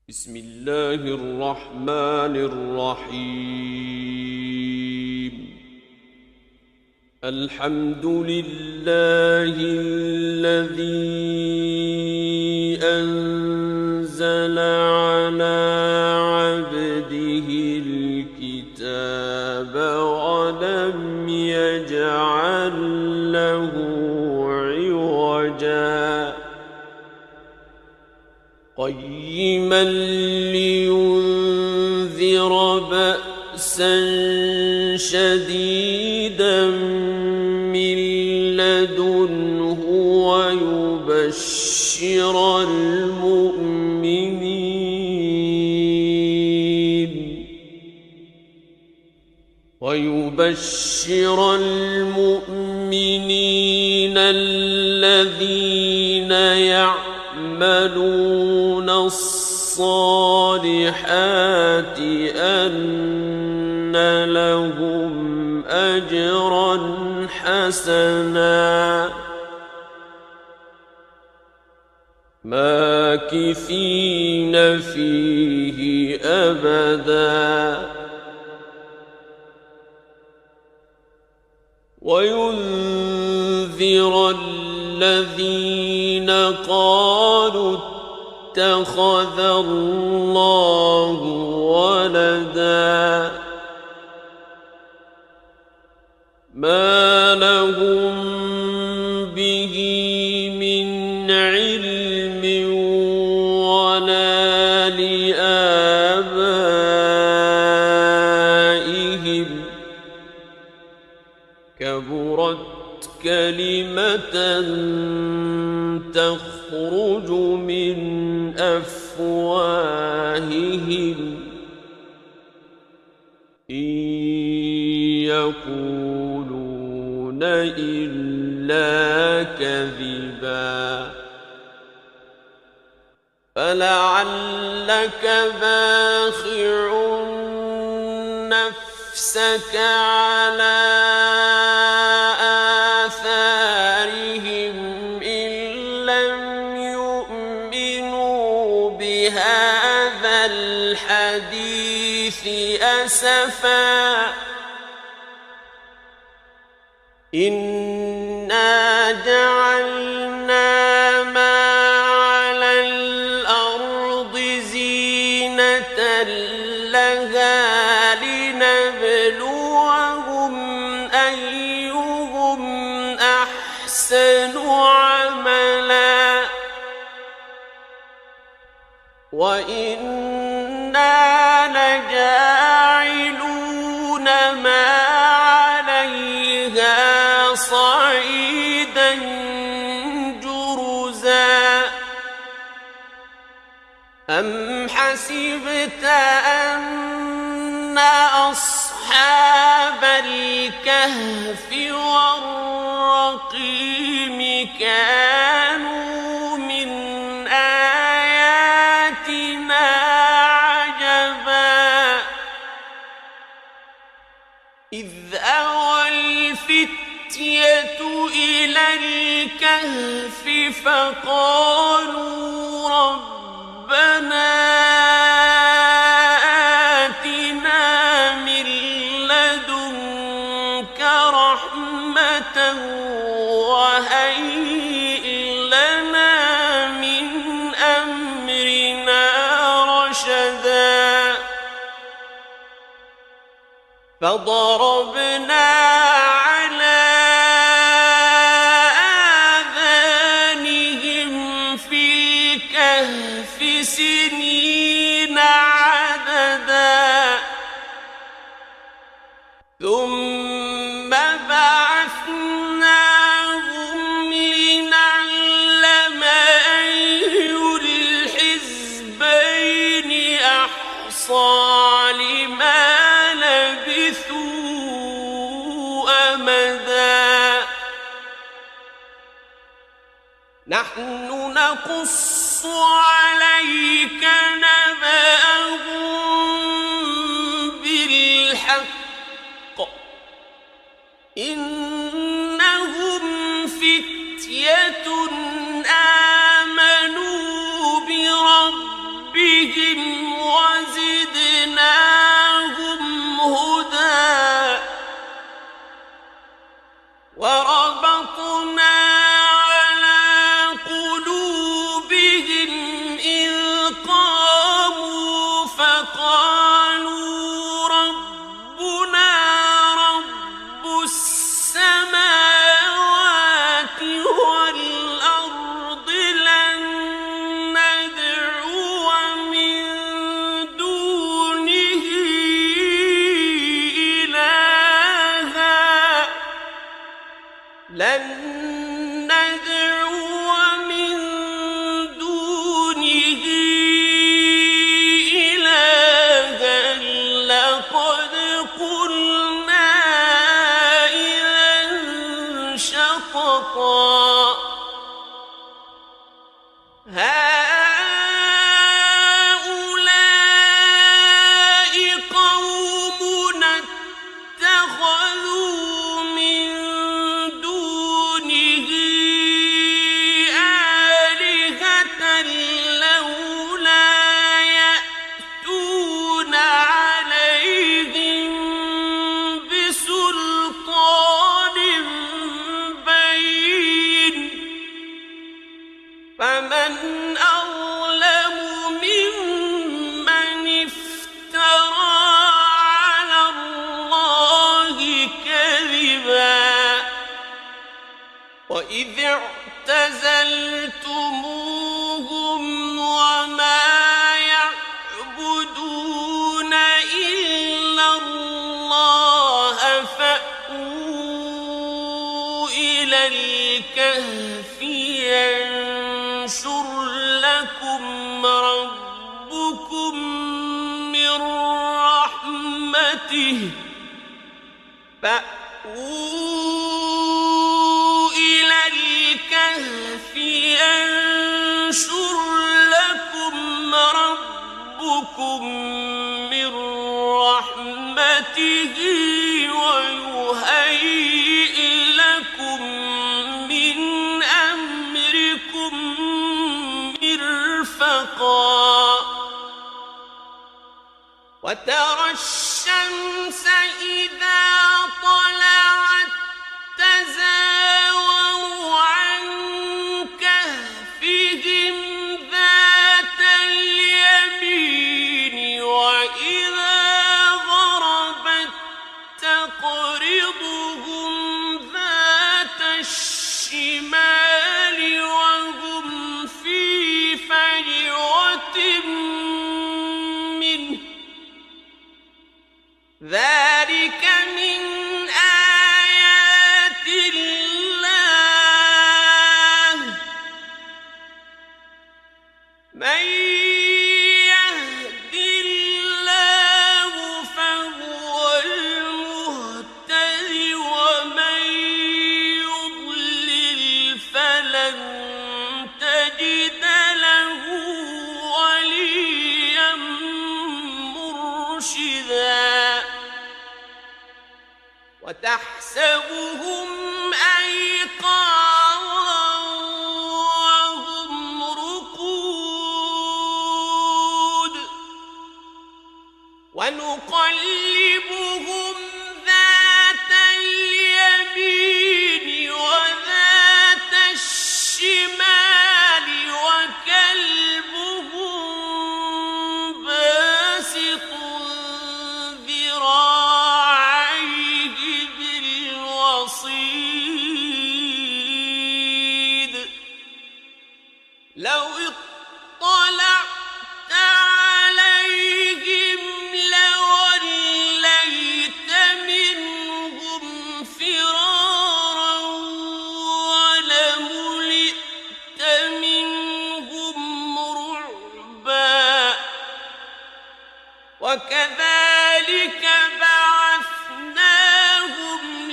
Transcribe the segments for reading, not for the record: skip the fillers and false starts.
بسم الله الرحمن الرحيم. الحمد لله الذي أنزل على عبده الكتاب ولم يجعل له عوجا قيما لينذر بأسا شديدا من لدنه ويبشر المؤمنين الذين يعملون الصالحات أن لهم أجرا حسنا ماكثين فيه أبدا وينذر الذين قالوا اتخذ الله ولدا ما لهم به من علم ولا لآبائهم كبرت كلمة تخرج من أفواههم إن يقولون إلا كذبا فلعلك باخع نفسك على آثارهم إن لم يؤمنوا بهذا الحديث أسفا إنا جعلنا ما على الأرض زينة لها لنبلوهم أيهم أحسن عملا وإنا لجاعلون ما عليها صعيدا جرزا أم حسبت أن أصحاب الكهف والرقيم كانوا من آياتنا عجبا إذ أوى الفتية إلى الكهف فقالوا ربنا آتنا من لدنك رحمة وهيئ لنا من أمرنا رشدا فضربنا على آذانهم في الكهف سنين عددا ثم بعثناهم لنعلم أي الحزبين أحصى لما لبثوا أمدا نحن نقص عليك نبأهم بالحق إنهم فتية آمنوا بربهم وإذ اعتزلتموهم وما يعبدون إلا الله فأووا إلى الكهف ينشر لكم ربكم من رحمته ينشر لكم ربكم من رحمته ويهيئ لكم من أمركم مرفقا وترى الشمس إذا طلعت تزاور عن كهفهم ذات اليمين وإذا غربت تقرضهم ذات الشمال وهم في فجوة منه ذلك من آيات الله من يهد الله فهو المهتد ومن يضلل فلن تجد له وليا مرشدا وتحسبهم أيقاظا وهم رقود ونقلبهم ذات اليمين وذات الشمال وكلبهم باسط ذراعيه بالوصيد لو اطلعت عليهم لوليت منهم فرارا ولملئت منهم رعبا وكذلك بعثناهم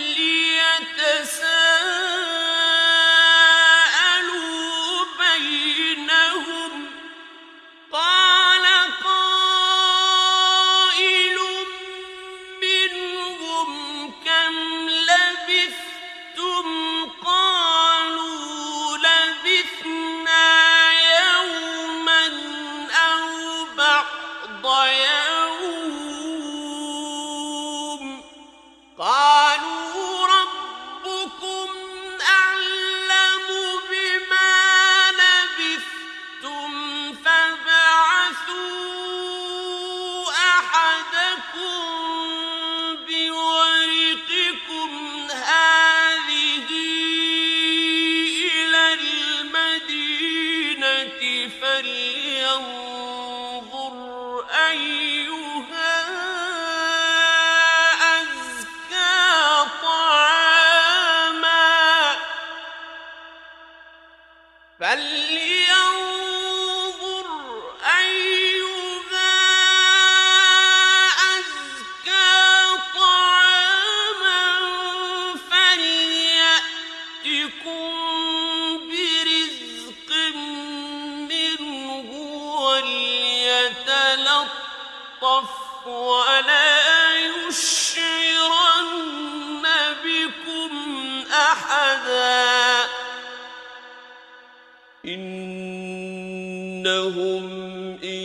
ليتساءلوا بينهم قال قائل منهم كم لبثتم قالوا لبثنا يوما أو بعض يوم قالوا ربكم أعلم بما لبثتم فابعثوا أحدكم بورقكم هذه إلى المدينة فلينظر أيها أزكى طعاما فلينظر أيها أزكى طعاما فليأتكم برزق منه وليتلطف ولا يشعرن بكم أحدا إنهم إن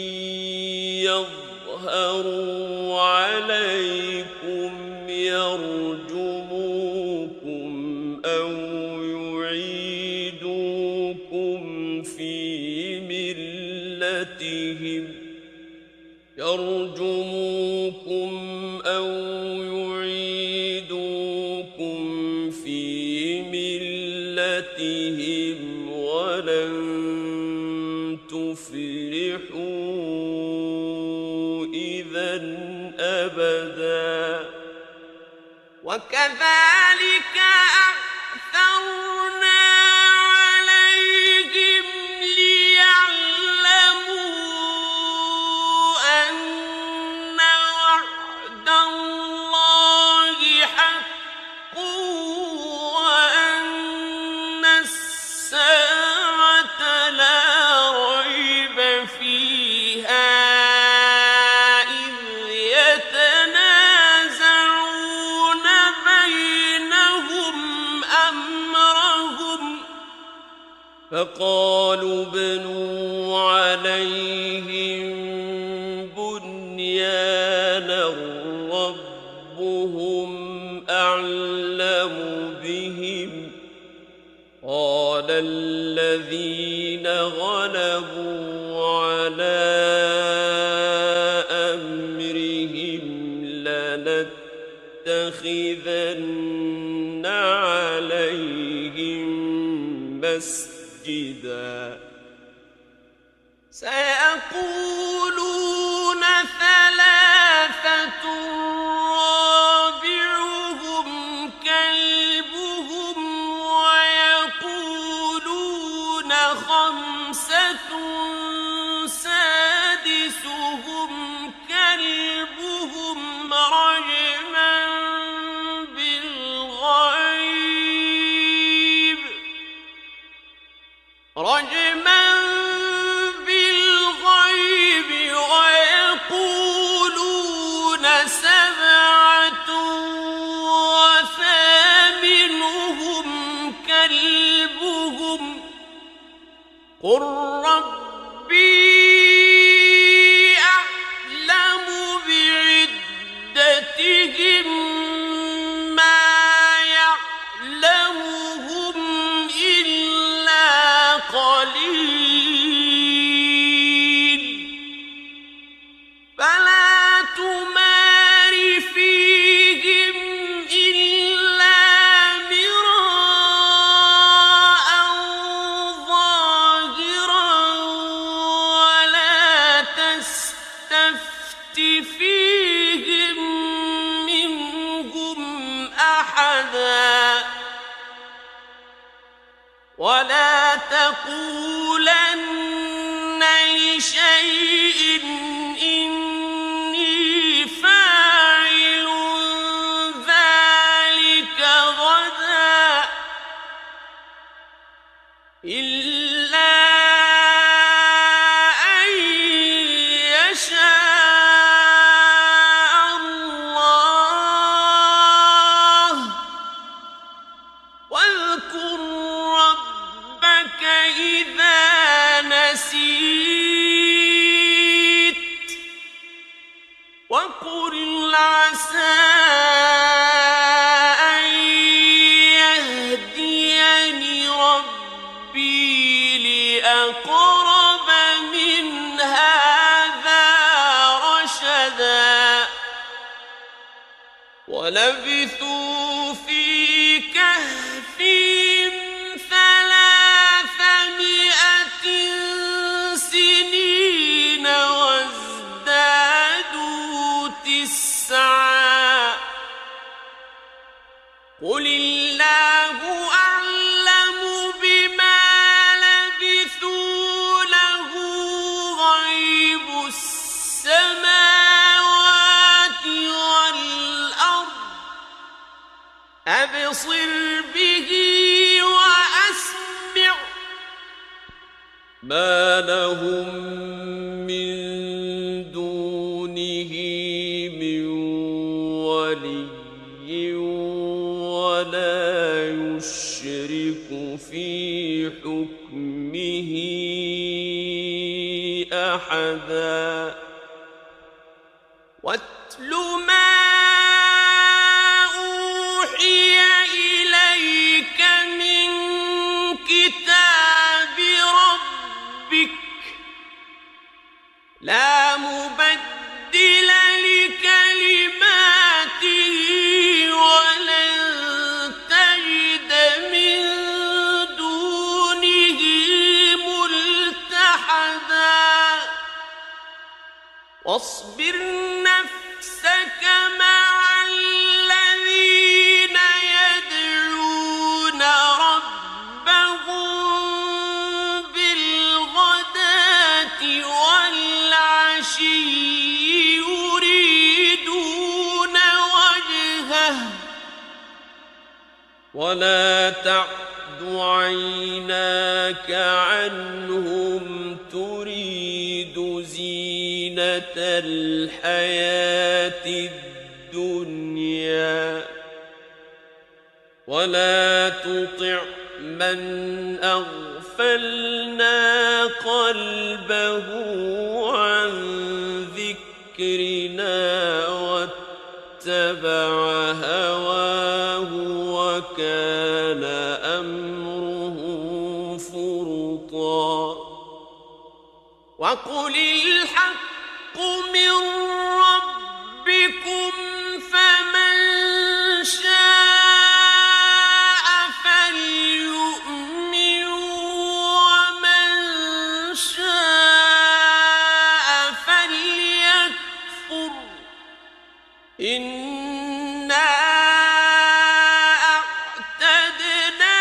يظهروا عليكم يرجموكم أو يعيدوكم في ملتهم وكذلك أعثرنا عليهم ليعلموا أن وعد الله حق وأن الساعة لا ريب فيها إذ يتنازعون بينهم أمرهم فقالوا ابنوا عليهم بنيانا ربهم أعلم بهم قال الذين غلبوا على أمرهم لنتخذن عليهم مسجدا سيقولون ثلاثة رابعهم كلبهم ويقولون خمسة سادسهم كلبهم رجما بالغيب ويقولون سبعة وثامنهم كلبهم قل ربي أعلم بعدتهم ما يعلمهم إلا قليل فلا تمار فيهم إلا مراء ظاهرا ولا تستفت فيهم منهم أحدا ولا تقولن لشيء إني فاعل ذلك غدا إلا أن يشاء الله واذكر ربك إذا نسيت وقل عسى أن يهديني ربي لأقرب من هذا رشدا ولبثوا في كهفهم 300 سنين وازدادوا 9 قل الله أعلم بما لبثوا له غيب السماوات والأرض أبصر به وأسمع ما لهم من دونه من ولي ولا يشرك في حكمه أحدا واتل ما أوحي إليك من كتاب ربك لا مبدل لكلماته ولن تجد من دونه ملتحدا واصبر نفسك مع الذين العشي يريدون وجهه ولا تعد عيناك عنهم تريد زينة الحياة الدنيا ولا تطع من أغفلنا قلبه عن ذكرنا واتبع هواه وكان أمره فرطا وقل الحق من ربكم فمن شاء فليؤمن ومن شاء فليكفر إنا أعتدنا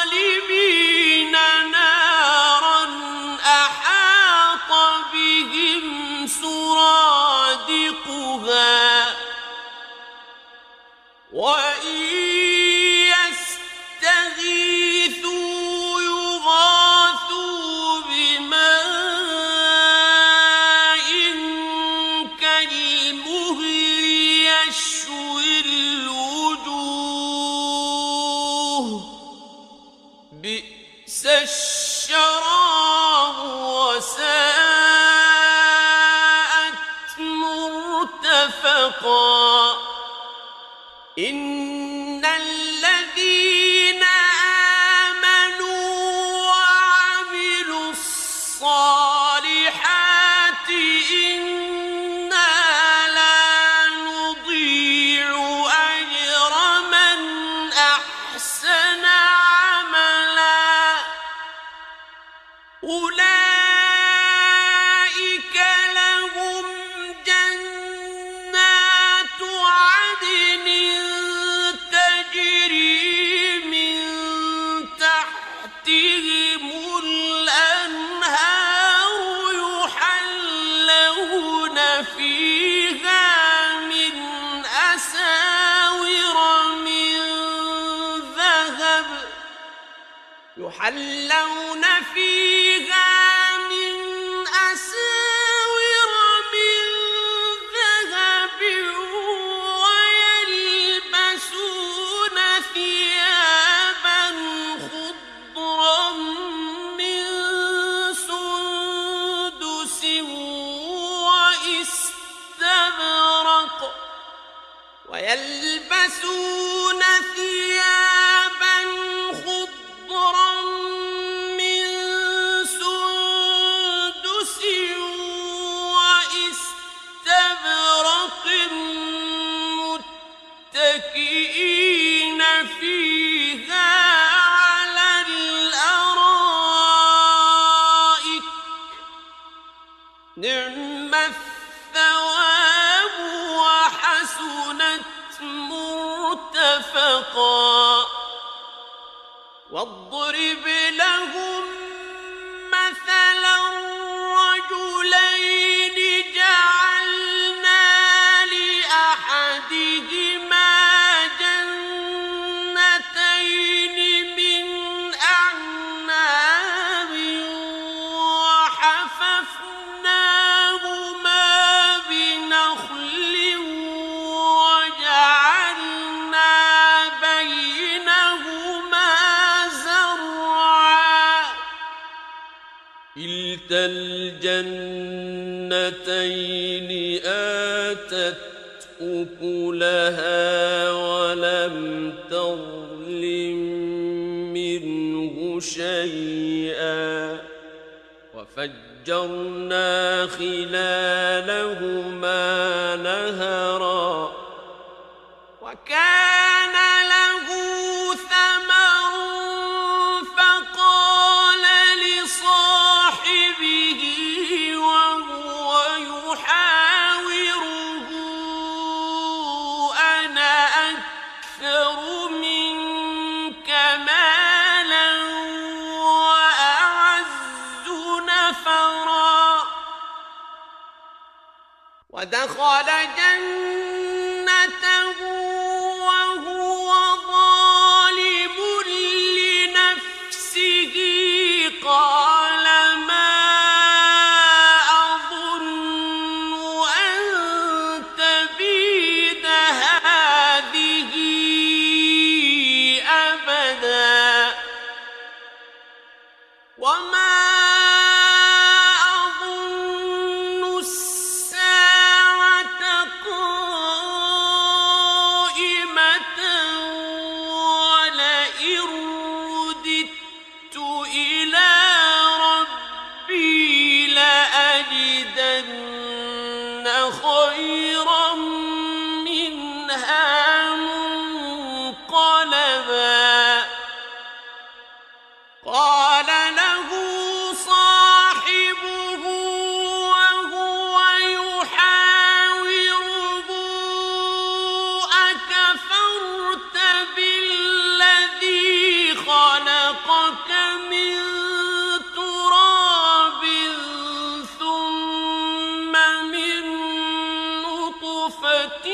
للظالمين نارا أحاط بهم سرادقها وإن يستغيثوا يغاثوا بماء كالمهل يشوي الوجوه بئس الشراب وساءت مرتفقا إن الذين آمنوا وعملوا الصالحات إنا لا نضيع أجر من أحسن عملا أولئك لهم جنات عدن تجري من تحتهم الأنهار يحلون فيها من أساور من ذهب ويلبسون ثيابا خضرا من سندس واستبرق ويلبسون ثيابا خضرا من سندس واستبرق متكئين فيها على الأرائك نعم الثواب وحسنت مرتفقا واضرب لهم مثلا رجلين جعلنا لأحدهما جنتين من أعناب وحففناهما بنخل وجعلنا بينهما زرعا كلتا الجنتين آتت أكلها ولم تظلم منه شيئا وفجرنا خلالهما نهرا وكان له ثمر فقال لصاحبه وهو يحاوره أنا أكثر منك مالا وأعز نفرا ودخل جنته وهو ظالم لنفسه قال ما أظن أن تبيد هذه أبدا وما خيرا منها منقلبا قال له صاحبه وهو يحاوره أكفرت بالذي خلقك من تراب ثم من نطفة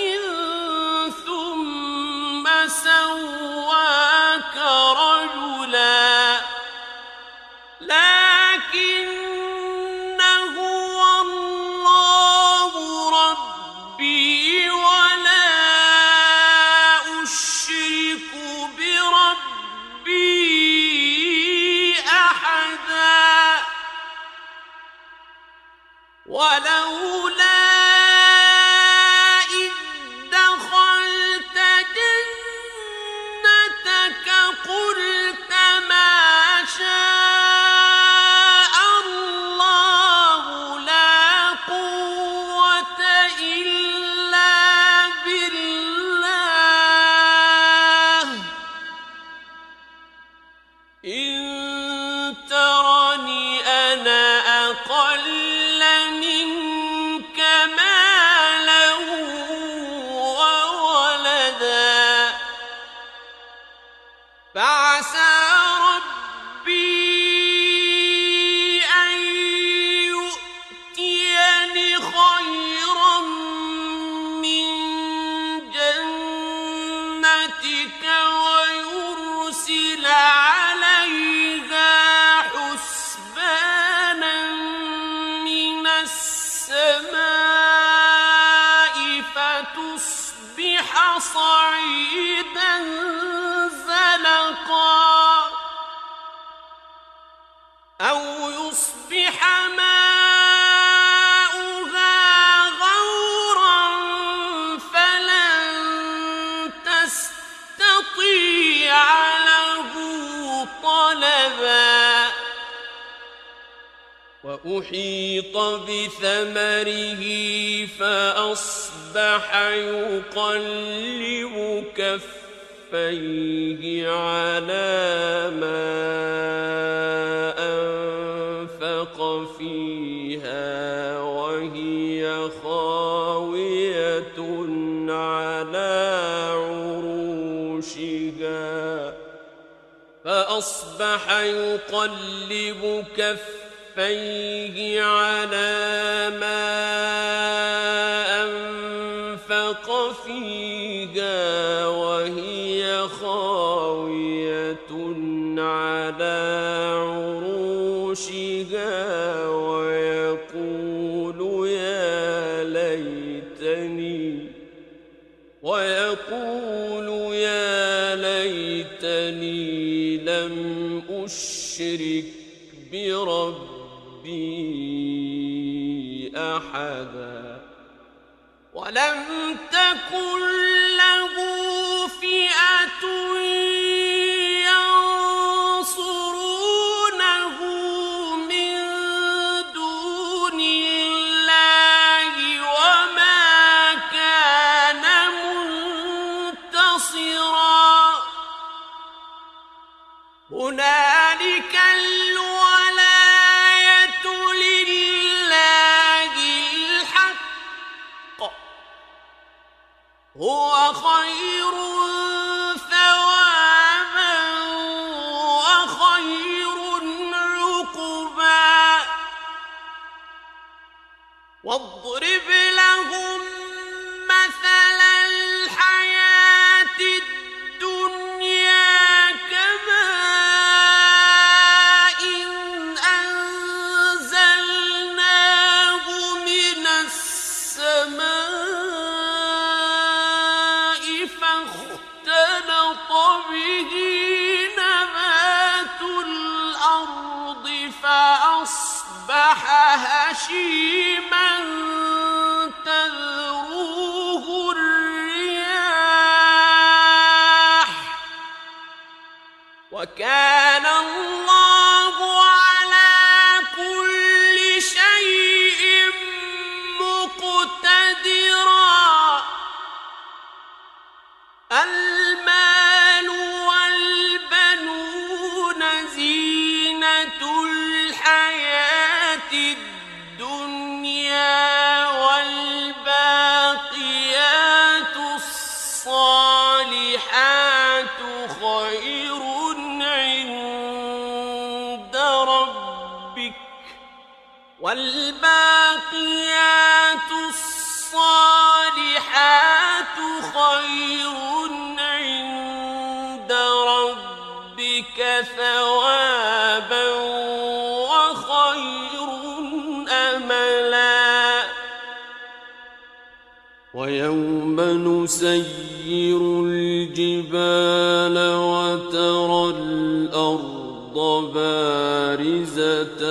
ثم سواك رجلا لكن هو الله ربي ولا أشرك بربي أحدا ولولا إذ دخلت جنتك قلت ما شاء الله لا قوة إلا بالله إن ترني أنا أقل منك مالا وولدا فعسى ربي أن يؤتيني خيرا من جنتك ويرسل عليها حسبانا من السماء فتصبح صعيدا زلقا أو يصبح ماؤها غورا فلن تستطيع له طلبا وأحيط بثمره فأصبح يقلب كفيه على ما أنفق فيها وهي خاوية على عروشها فأصبح يقلب كفيه على ما أنفق فيها وهي خاوية على عروشها ويقول يا ليتني لم أشرك بربي أحدا ولم تكن له فئة ينصرونه من دون الله وما كان منتصرا هنالك الولاية لله الحق هو خير ثوابا واضرب لهم مثل الحياة الدنيا كماء أنزلناه من السماء فاختلط به نبات الأرض فأصبح هشيما تذروه الرياح وكان الله على كل شيء مقتدرا المال والبنون زينة الحياة الدنيا والباقيات الصالحات خير عند ربك والباقيات الصالحات خير عند ربك ثوابا وخير أملا ويوم نسير الجبال وترى الأرض بارزة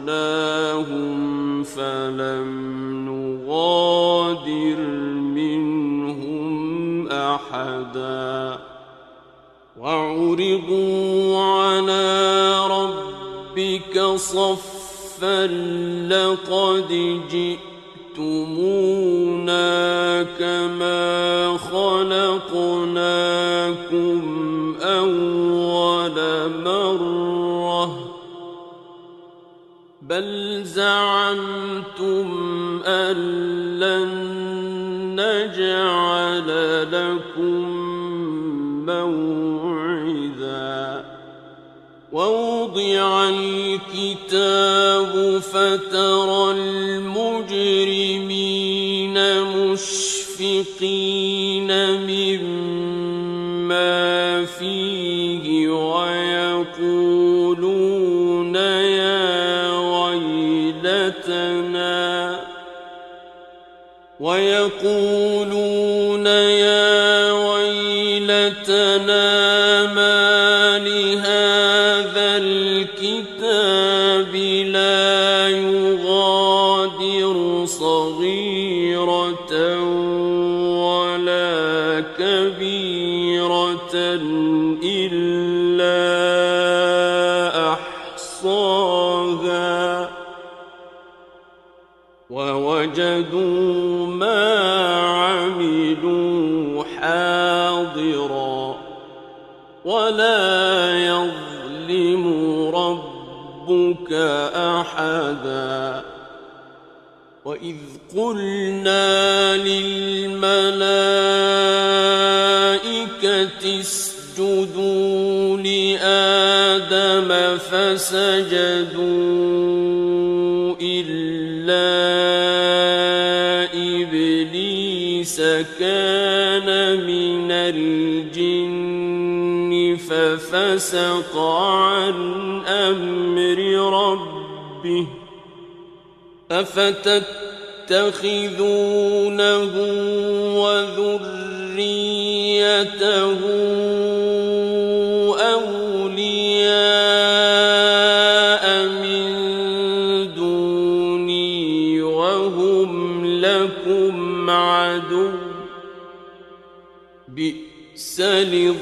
وحشرناهم فلم نغادر منهم أحدا وعرضوا على ربك صفا لقد جئتمونا كما خلقناكم أول مرة بل زعمتم أن لن نجعل لكم موعدا ووضع الكتاب فترى المجرمين مشفقين مما فيه ويقولون يا ويلتنا ما لهذا الكتاب لا يغادر صغيرة ولا كبيرة إلا أحصاها ووجدوا ما عملوا حاضرا ولا يظلم ربك أحدا وإذ قلنا للملائكة اسجدوا لآدم فسجدوا إلا إبليس كان من الجن ففسق عن أمر ربه أفتتخذونه وذريته أولياء من دوني وهم لكم عدو بئس للظالمين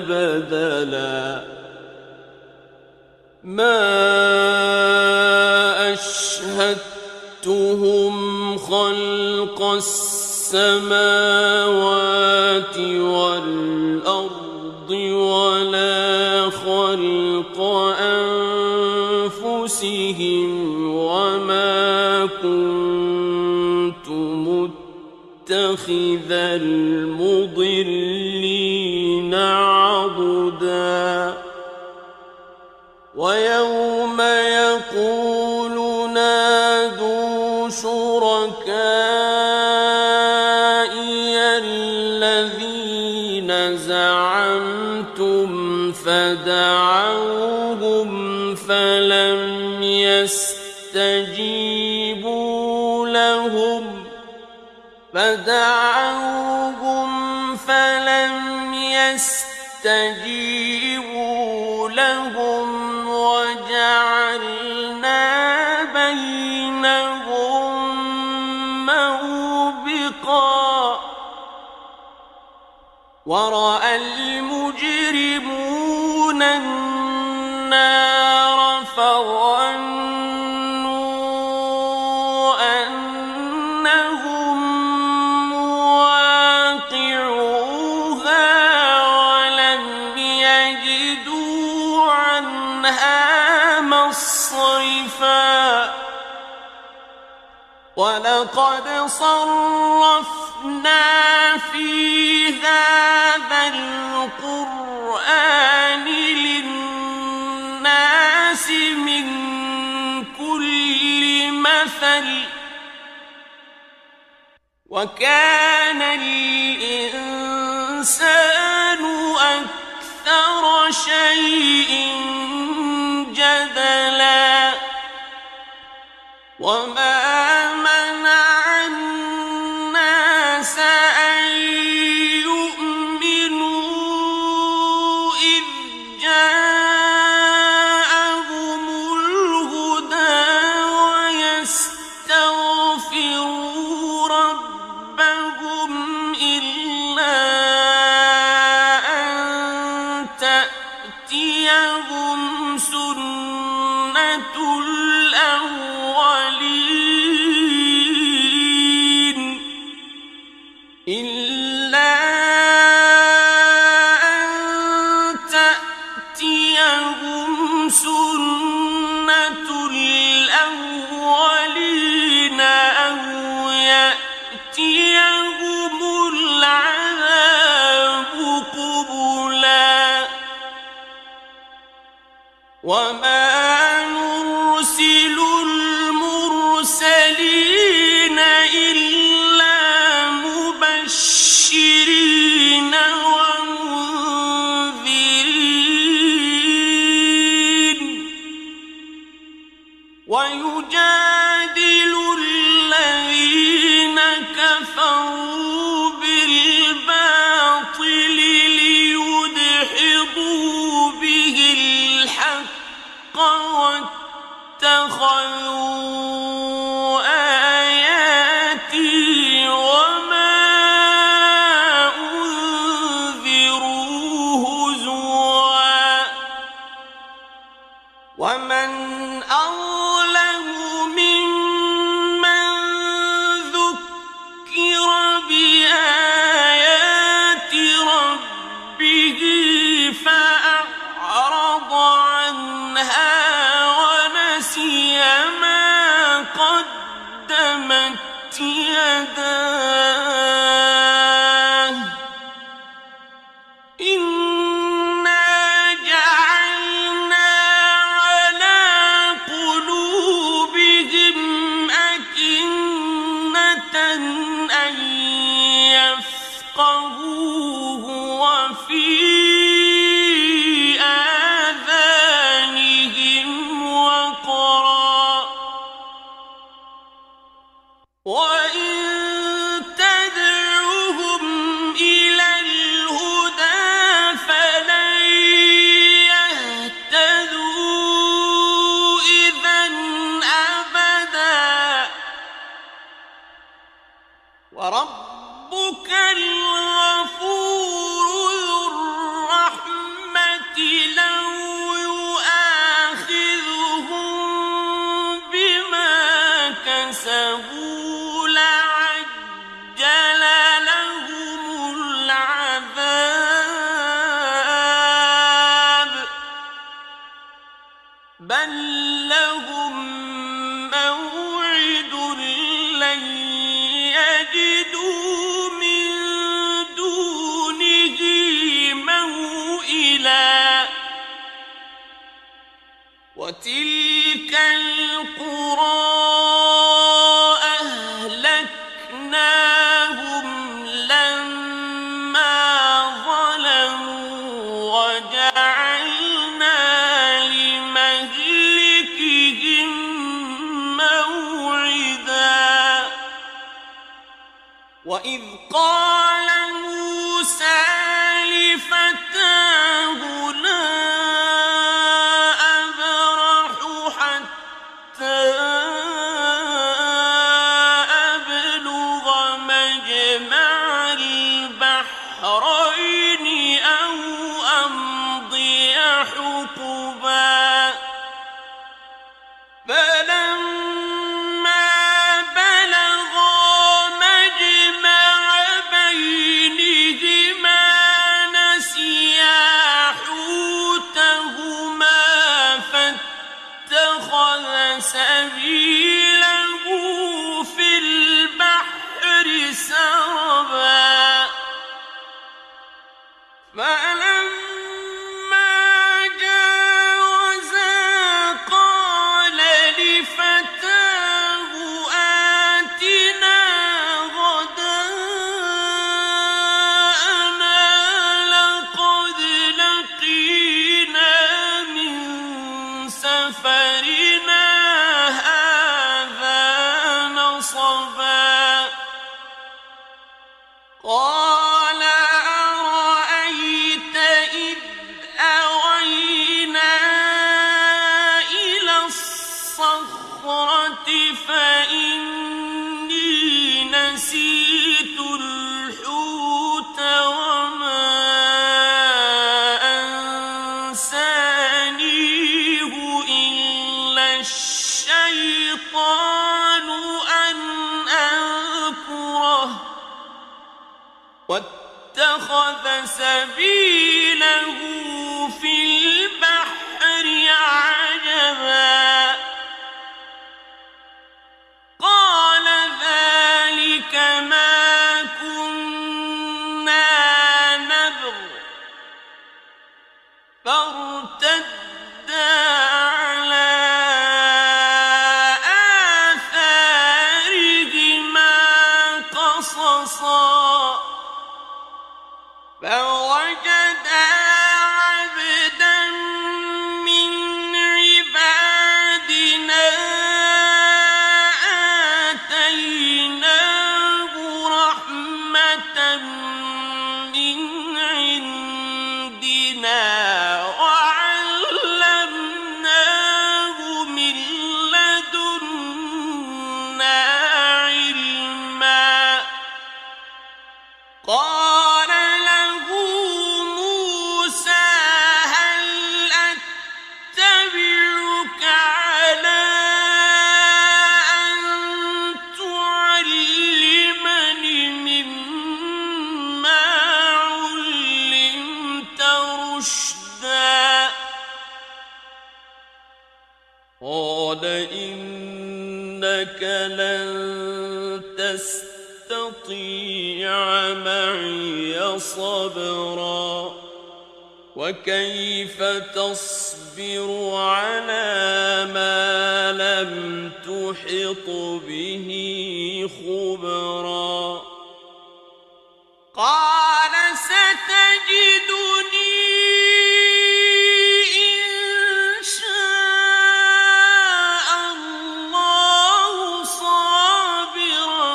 بدلا ما أشهدتهم خلق السماوات والأرض ولا خلق أنفسهم وما كنت متخذ المضلين عضدا ويوم يقول نادوا شركائي الذين زعمتم فدعوهم فلم يستجيبوا لهم وجعلنا بينهم موبقا ورأى المجرمون النار فظنوا أنهم مواقعوها ولم يجدوا عنها مصرفا ولقد صرفنا في هذا القرآن للناس من كل مثل وكان الإنسان أكثر شيء جدلا وما منع الناس أن يؤمنوا إذ جاءهم الهدى ويستغفروا ربهم إلا أن تأتيهم سنة الأولين إلا أن تأتيهم سنة الأولين أو يأتيهم العذاب قبلا وما نرسل المرسلين إلا مبشرين ومنذرين ويجادل الذين كفروا بالباطل ليدحضوا به الحق واتخذوا آياتي وما أنذروا هزوا ومن أظلم ممن ذكر بآيات ربه فأعرض عنها ونسي ما قدمت يداه إنا جعلنا على قلوبهم أكنة أن يفقهوه وفي آذانهم وقرا وإن تدعوهم إلى الهدى فلن يهتدوا إذًا أبدا وربك الغفور ذو الرحمة لو يؤاخذهم بما كسبوا لعجل لهم العذاب بل لهم موعد لن يجدوا من دونه موئلا وتلك القرى أهلكناهم لما ظلموا وجعلنا لمهلكهم موعدا وإذ قال موسى لفتاه لا أبرح حتى أبلغ مجمع البحرين أو أمضي حقبا فلما بلغا مجمع بينهما نسيا حوتهما فاتخذ سبيله في البحر سربا فلما جاوزا قال لفتاه آتنا غداءنا لقد لقينا من سفرنا هذا نصبا قال أرأيت إذ أوينا إلى الصخرة فإني نسيت الحوت وما أنسانيه إلا الشيطان أن أذكره واتخذ سبيله في البحر عجبا قال ذلك ما كنا نبغ فارتدا على آثارهما قصصا فوجدا عبدا من عبادنا آتيناه رحمة من عندنا وعلمناه من لدنا علما قال له موسى هل أتبعك على أن تعلمني مما علمت رشدا قال إنك لن تستطيع معي صبرا وكيف تصبر على ما لم تحط به خبرا قال ستجدني إن شاء الله صابرا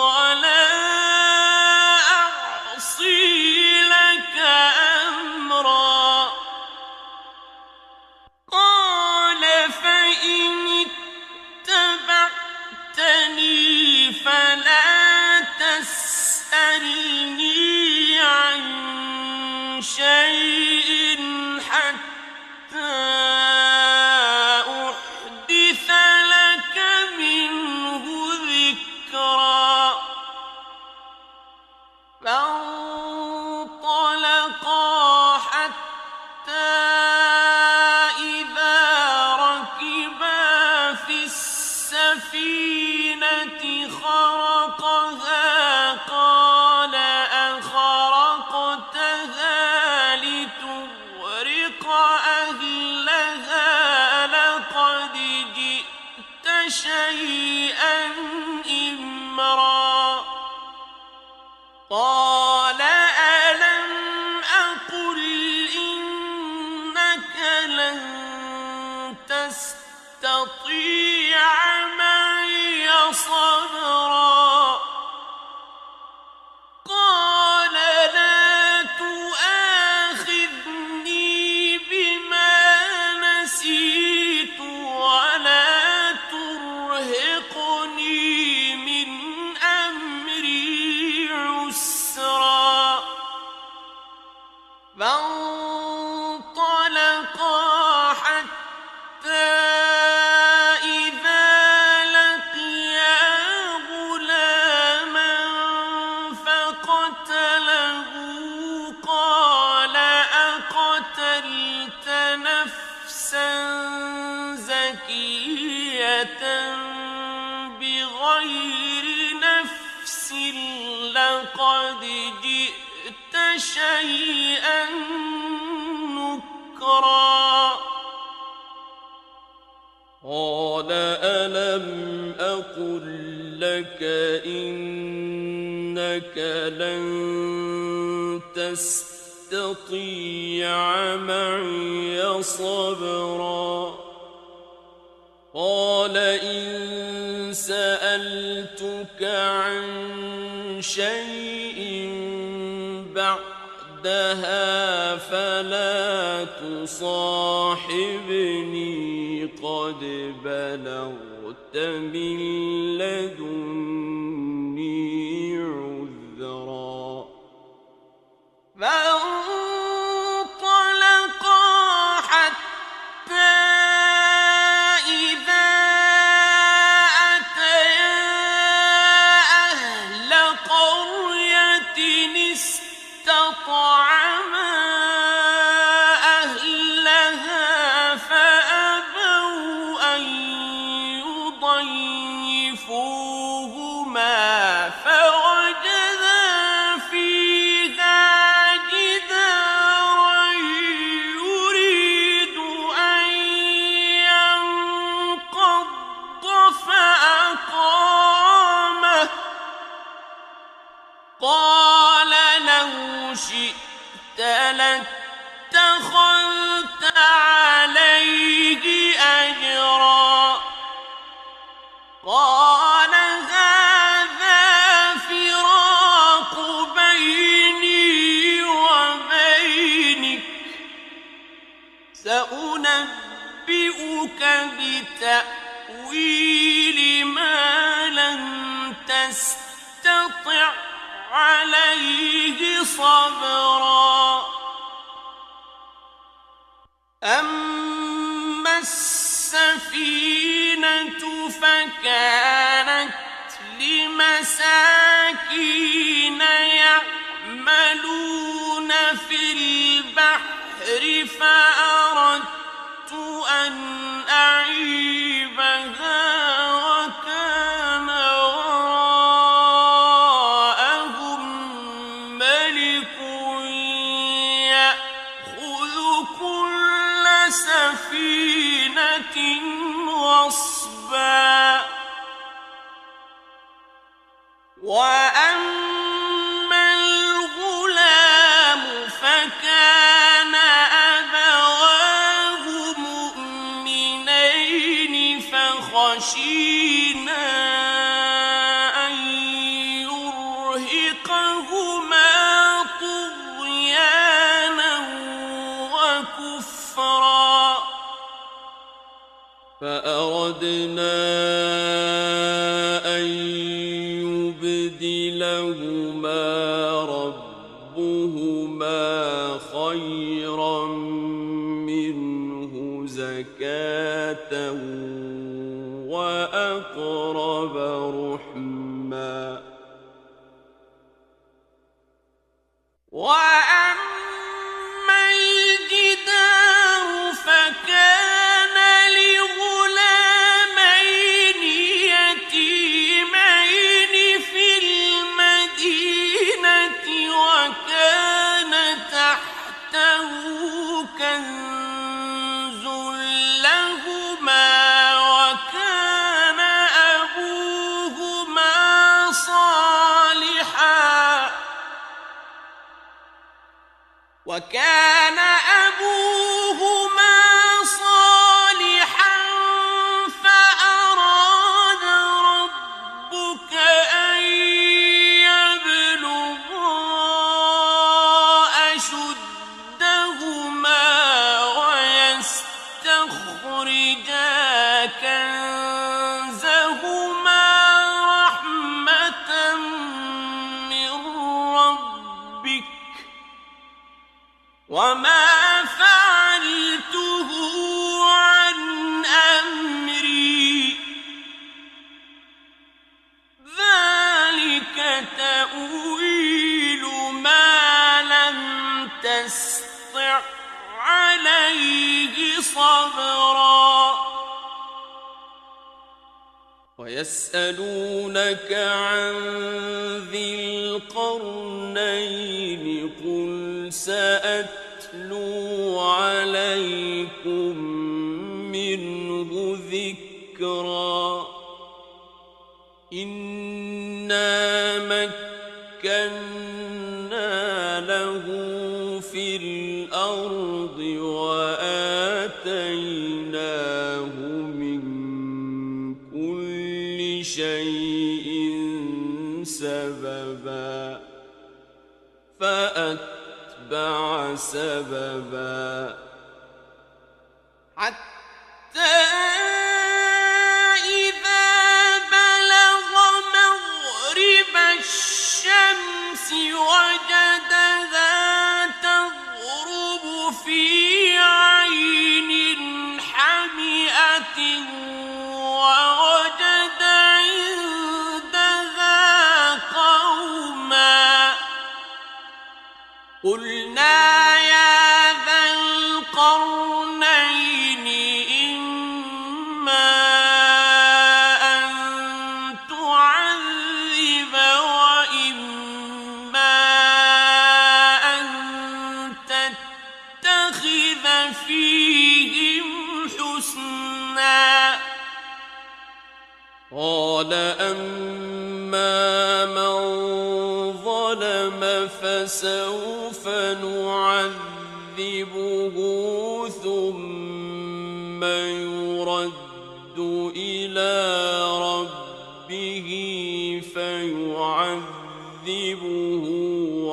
ولا أعصي لك أمرا قال فإن اتبعتني شيئا إمرا قال ألم أقل إنك لن تستطيع معي صبرا قال لا تؤاخذني بما نسيت ولا ترهقني من أمري عسرا فانطلقا حتى إذا لقيا غلاما فقتله قال أقتلت نفسا زكية بغير نفس لقد جئت شيئا نكرا قال ألم أقل لك إنك لن تستطيع معي صبرا قال إن سألتك عن شيء بعدها فلا تصاحبني قد بلغت من لدني عذرا فانطلقا حتى إذا أتيا أهل قرية استطعما أهلها فأبوا أن يضيفوهما فوجدا فيها جدارا يريد أن ينقض فأقامه قال لو شئت لاتخذت عليه أجرا قال هذا فراق بيني وبينك سأنبئك بتأويل ما لم تستطع عليه صبرا أما السفينة فكانت لمساكين يعملون في البحر فأردت أن أعيبها وكان وراءهم ملك يأخذ كل سفينة غصبا وأما الغلام فكان أبواه مؤمنين فخشينا أن يرهقهما طغيانا وكفرا فأردنا أن يبدلهما ربهما خيرا منه زكاة وأقرب رحما وأما الجدار فكان لغلامين يتيمين في المدينة وكان تحته كنز لهما وكان وكان أبوهما صالحا فأراد ربك أن يبلغا أشدهما ويستخرجا كنزهما رحمة من ربك وما فعلته عن أمري ذلك تأويل ما لم تسطع عليه صبرا ويسألونك عن ذي القرنين قل سأتلو عليكم منه ذكرا إنا مكنا له في الأرض وآتيناه من كل شيء سببا فأتبع سببا حتى إذا بلغ مغرب الشمس وجدها تغرب في عين حمئة ووجد عندها قوما قلنا يا ذا القرنين إما أن تعذب وإما أن تتخذ فيهم حسنا قال أما من ظلم فسوف نعذبه ثم يرد إلى ربه فيعذبه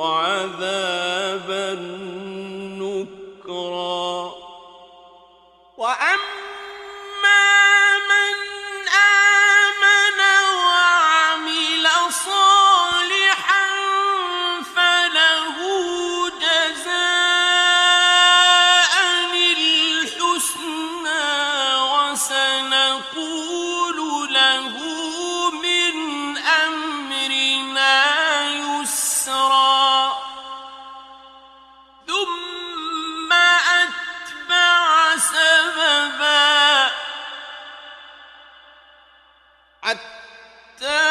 عذابا نكرا وأما من آمن وعمل صالحا فله جزاء الحسنى وسنقول له من أمرنا يسرا ثم أتبع سببا حتى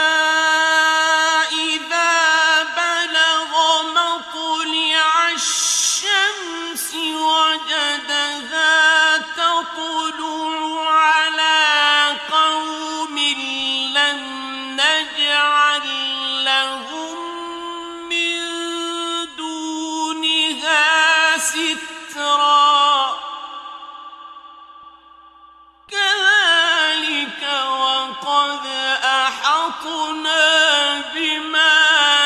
إذا بلغ مطلع الشمس وجدها تطلع على قوم لم نجعل لهم من دونها سترا كذلك وقد أحطنا بما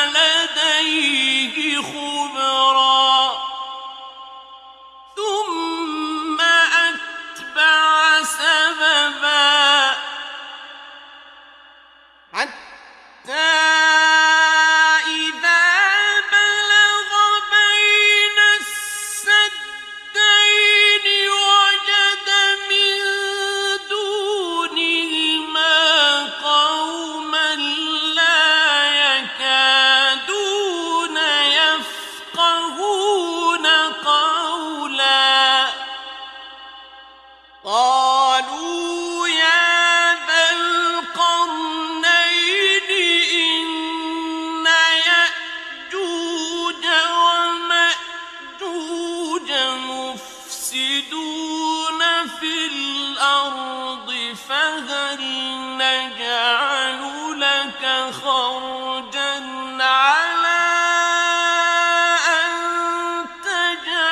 لديه خبرا ثم أتبع سببا حتى إذا بلغ بين السدين وجد من دونهما قوما لا يكادون يفقهون قولا قالوا يا ذا القرنين إن يأجوج ومأجوج مفسدون في الأرض فهل نجعل لك خرجا على أن تجعل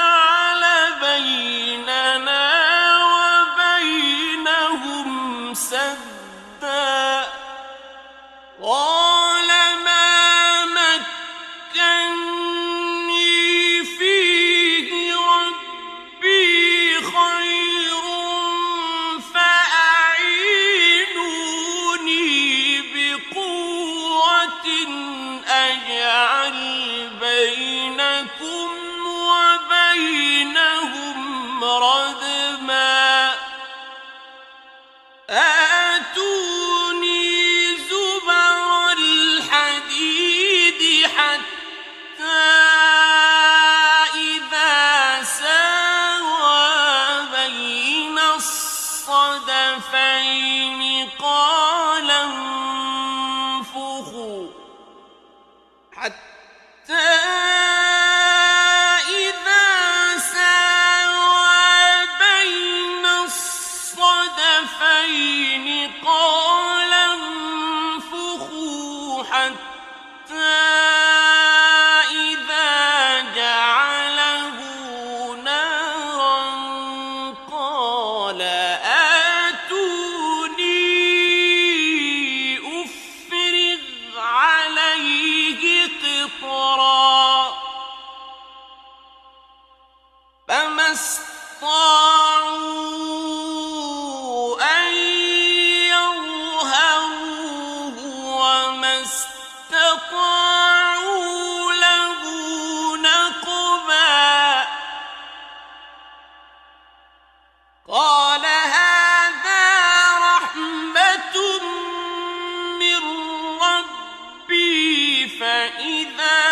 الصدفين قال انفخوا حتى إذا ساوى بين الصدفين قال انفخوا حتى إذا جعله نارا قال آتوني أفرغ عليه قطرا فما استطاعوا أن يظهروه وما استطاعوا له نقبا قال هذا رحمة من ربي فإذا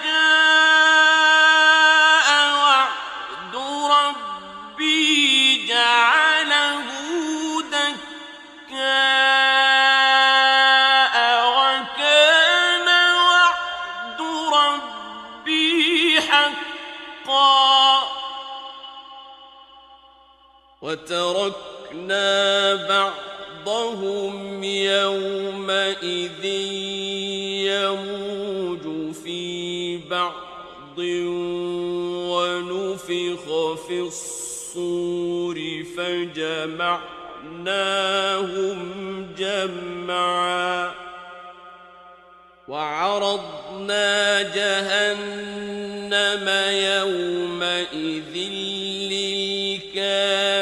جاء وعد ربي جعله دكاء وكان وعد ربي حقا وتركنا بعضهم يومئذ يموج في بعض ونفخ في الصور فجمعناهم جمعا وعرضنا جهنم يومئذ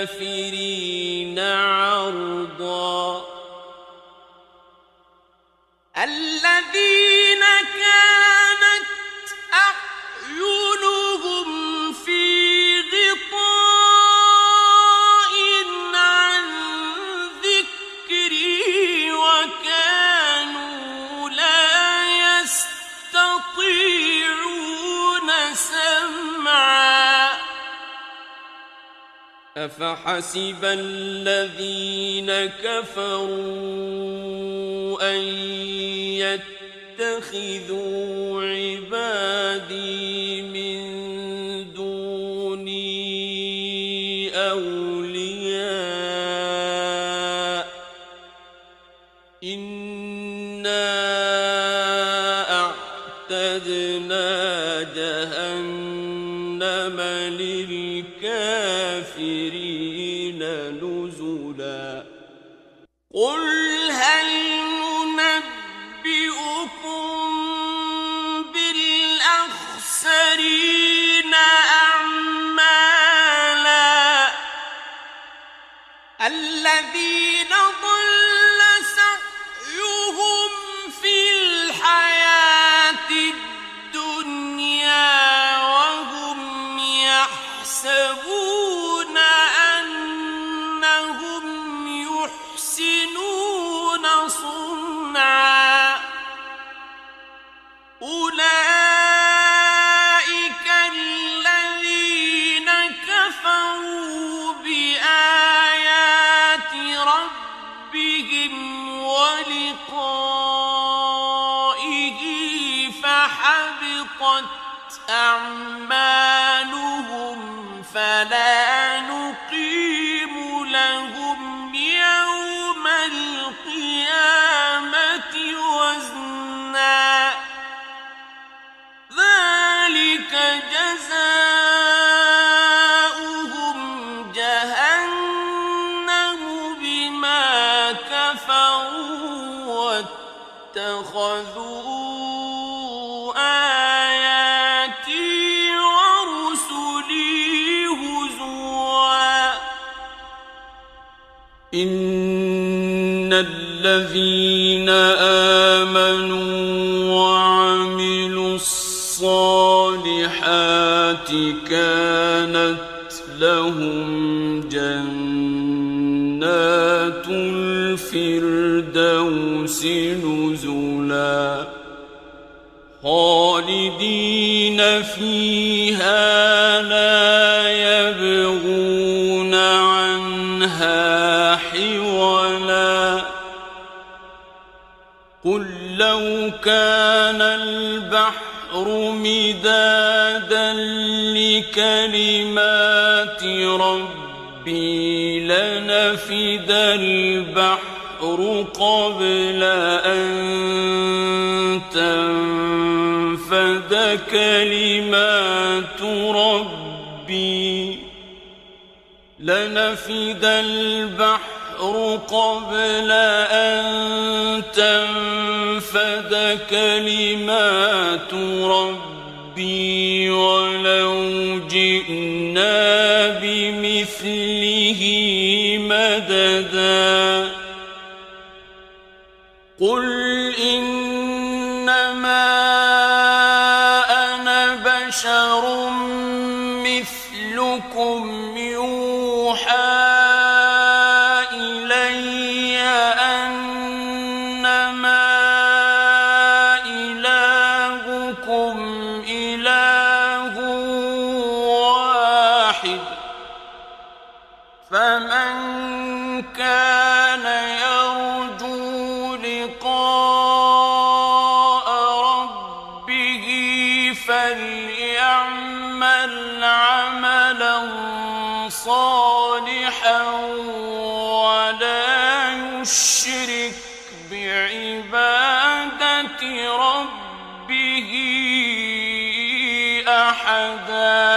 للكافرين عرضا الذين كانت أعينهم في غطاء عن ذكري وكانوا لا يستطيعون سمعا أفحسب الذين كفروا أن يتخذوا عبادي من دوني أولياء إنا أعتدنا جهنم للكافرين نزلا قل هل ننبئكم بالأخسرين أعمالا الذين ضل سعيهم في الحياة الدنيا وهم يحسبون أنهم يحسنون صنعا أولئك الذين كفروا بآيات ربهم ولقائه فحبطت أعمالهم فلا نقيم لهم يوم القيامة وزنا ذلك جزاؤهم جهنم بما كفروا واتخذوا آياتي ورسلي هزوا إن الذين آمنوا وعملوا الصالحات كانت لهم جنات الفردوس نزلا خالدين فيها لا يبغون عنها حولا قل لو كان البحر مدادا لكلمات ربي لنفد البحر قبل أن تنفد كلمات ربي لنفد البحر قبل أن تنفد كلمات ربي ولو جئنا بمثله مددا قل إنما أنا بشر مثلكم يوحى إلي أنما إلهكم إله واحد فمن كان يرجو لقاء ربه فليعمل عملا صالحا ولا يشرك بعبادة ربه أحدا